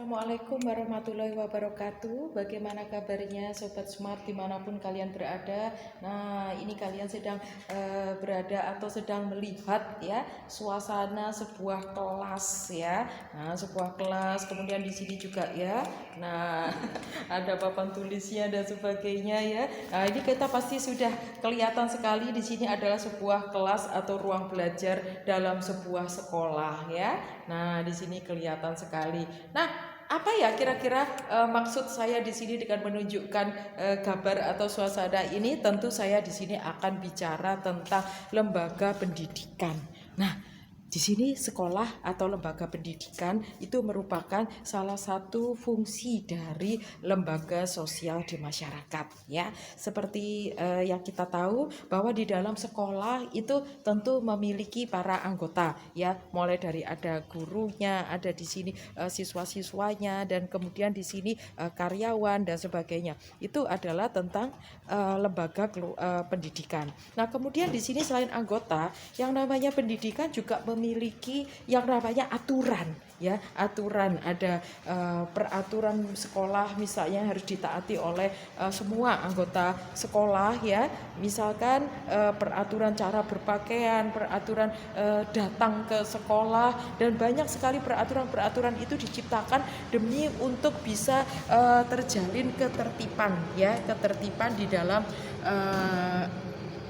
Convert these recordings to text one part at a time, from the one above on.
Assalamualaikum warahmatullahi wabarakatuh. Bagaimana kabarnya Sobat Smart dimanapun kalian berada? Nah, ini kalian sedang berada atau sedang melihat ya suasana sebuah kelas ya. Nah, sebuah kelas, kemudian di sini juga ya. Nah, ada papan tulisnya dan sebagainya ya. Nah, ini kita pasti sudah kelihatan sekali di sini adalah sebuah kelas atau ruang belajar dalam sebuah sekolah ya. Nah, di sini kelihatan sekali. Nah, apa ya kira-kira maksud saya di sini dengan menunjukkan gambar atau suasana ini? Tentu saya di sini akan bicara tentang lembaga pendidikan. Nah, di sini sekolah atau lembaga pendidikan itu merupakan salah satu fungsi dari lembaga sosial di masyarakat ya. Seperti yang kita tahu bahwa di dalam sekolah itu tentu memiliki para anggota ya, mulai dari ada gurunya, ada di sini siswa-siswanya, dan kemudian di sini karyawan dan sebagainya. Itu adalah tentang lembaga pendidikan. Nah, kemudian di sini selain anggota, yang namanya pendidikan juga memiliki yang namanya aturan ya. Aturan, ada peraturan sekolah misalnya harus ditaati oleh semua anggota sekolah ya. Misalkan peraturan cara berpakaian, peraturan datang ke sekolah, dan banyak sekali peraturan-peraturan itu diciptakan demi untuk bisa terjalin ketertiban ya, ketertiban di dalam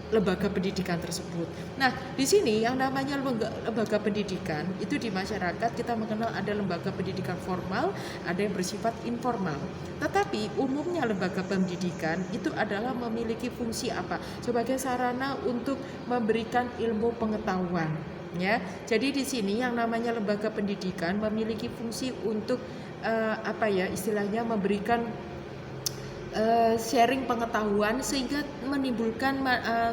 lembaga pendidikan tersebut. Nah, di sini yang namanya lembaga pendidikan itu di masyarakat kita mengenal ada lembaga pendidikan formal, ada yang bersifat informal. Tetapi umumnya lembaga pendidikan itu adalah memiliki fungsi apa? Sebagai sarana untuk memberikan ilmu pengetahuan. Ya, jadi di sini yang namanya lembaga pendidikan memiliki fungsi untuk istilahnya memberikan sharing pengetahuan sehingga menimbulkan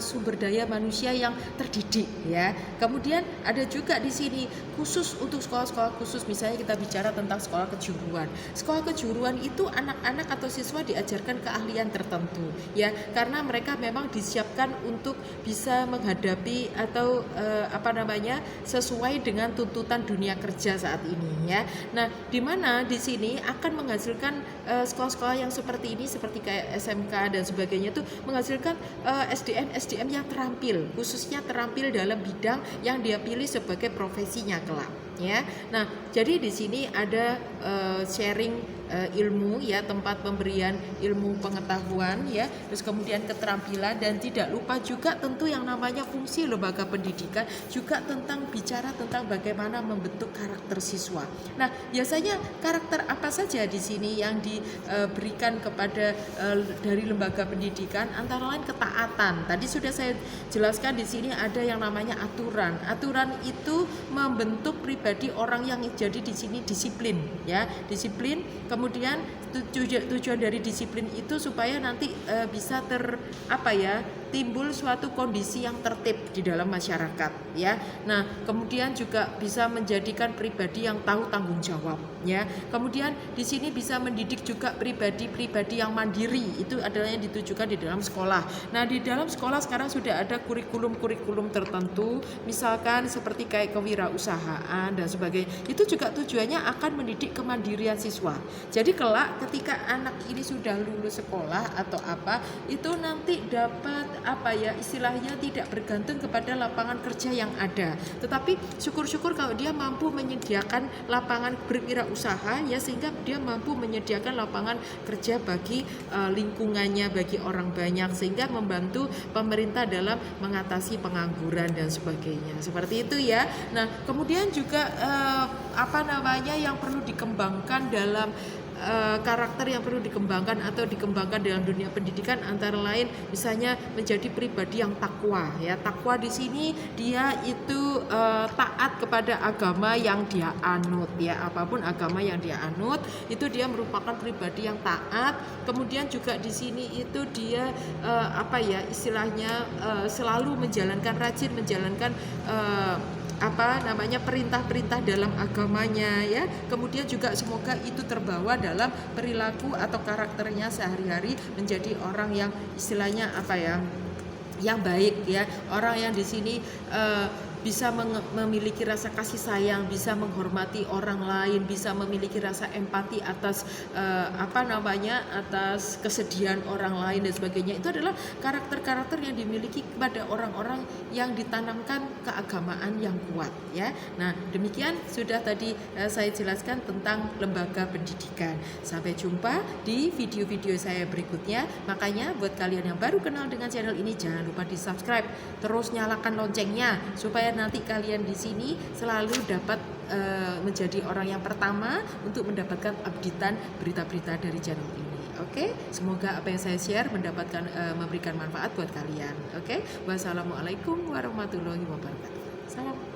sumber daya manusia yang terdidik ya. Kemudian ada juga di sini khusus untuk sekolah-sekolah khusus, misalnya kita bicara tentang sekolah kejuruan. Sekolah kejuruan itu anak-anak atau siswa diajarkan keahlian tertentu ya, karena mereka memang disiapkan untuk bisa menghadapi atau sesuai dengan tuntutan dunia kerja saat ini ya. Nah, di mana di sini akan menghasilkan sekolah-sekolah yang seperti ini, seperti kayak SMK dan sebagainya, itu menghasilkan SDM yang terampil, khususnya terampil dalam bidang yang dia pilih sebagai profesinya kelak ya. Nah, jadi di sini ada sharing ilmu ya, tempat pemberian ilmu pengetahuan ya, terus kemudian keterampilan, dan tidak lupa juga tentu yang namanya fungsi lembaga pendidikan juga tentang bicara tentang bagaimana membentuk karakter siswa. Nah, biasanya karakter apa saja di sini yang diberikan kepada dari lembaga pendidikan? Antara lain ketaatan. Tadi sudah saya jelaskan di sini ada yang namanya aturan. Aturan itu membentuk pribadi orang yang jadi di sini disiplin ya, disiplin. Kemudian tujuan dari disiplin itu supaya nanti bisa timbul suatu kondisi yang tertib di dalam masyarakat ya. Nah, kemudian juga bisa menjadikan pribadi yang tahu tanggung jawab ya. Kemudian di sini bisa mendidik juga pribadi-pribadi yang mandiri, itu adalah yang ditujukan di dalam sekolah. Nah, di dalam sekolah sekarang sudah ada kurikulum-kurikulum tertentu, misalkan seperti kayak kewirausahaan dan sebagainya. Itu juga tujuannya akan mendidik kemandirian siswa. Jadi kelak ketika anak ini sudah lulus sekolah atau apa, itu nanti dapat istilahnya tidak bergantung kepada lapangan kerja yang ada, tetapi syukur-syukur kalau dia mampu menyediakan lapangan berwirausaha ya, sehingga dia mampu menyediakan lapangan kerja bagi lingkungannya, bagi orang banyak, sehingga membantu pemerintah dalam mengatasi pengangguran dan sebagainya, seperti itu ya. Nah, kemudian juga yang perlu dikembangkan dalam karakter yang perlu dikembangkan atau dikembangkan dalam dunia pendidikan, antara lain misalnya menjadi pribadi yang takwa ya. Takwa di sini dia itu taat kepada agama yang dia anut ya, apapun agama yang dia anut itu dia merupakan pribadi yang taat. Kemudian juga di sini itu dia selalu rajin menjalankan perintah-perintah dalam agamanya ya. Kemudian juga semoga itu terbawa dalam perilaku atau karakternya sehari-hari menjadi orang yang istilahnya yang baik ya, orang yang di sini bisa memiliki rasa kasih sayang, bisa menghormati orang lain, bisa memiliki rasa empati atas atas kesedihan orang lain dan sebagainya. Itu adalah karakter-karakter yang dimiliki kepada orang-orang yang ditanamkan keagamaan yang kuat ya. Nah, demikian sudah tadi saya jelaskan tentang lembaga pendidikan. Sampai jumpa di video-video saya berikutnya. Makanya buat kalian yang baru kenal dengan channel ini, jangan lupa di-subscribe, terus nyalakan loncengnya supaya nanti kalian di sini selalu dapat menjadi orang yang pertama untuk mendapatkan updatean berita-berita dari channel ini. Oke, semoga apa yang saya share memberikan manfaat buat kalian. Oke, wassalamualaikum warahmatullahi wabarakatuh. Salam.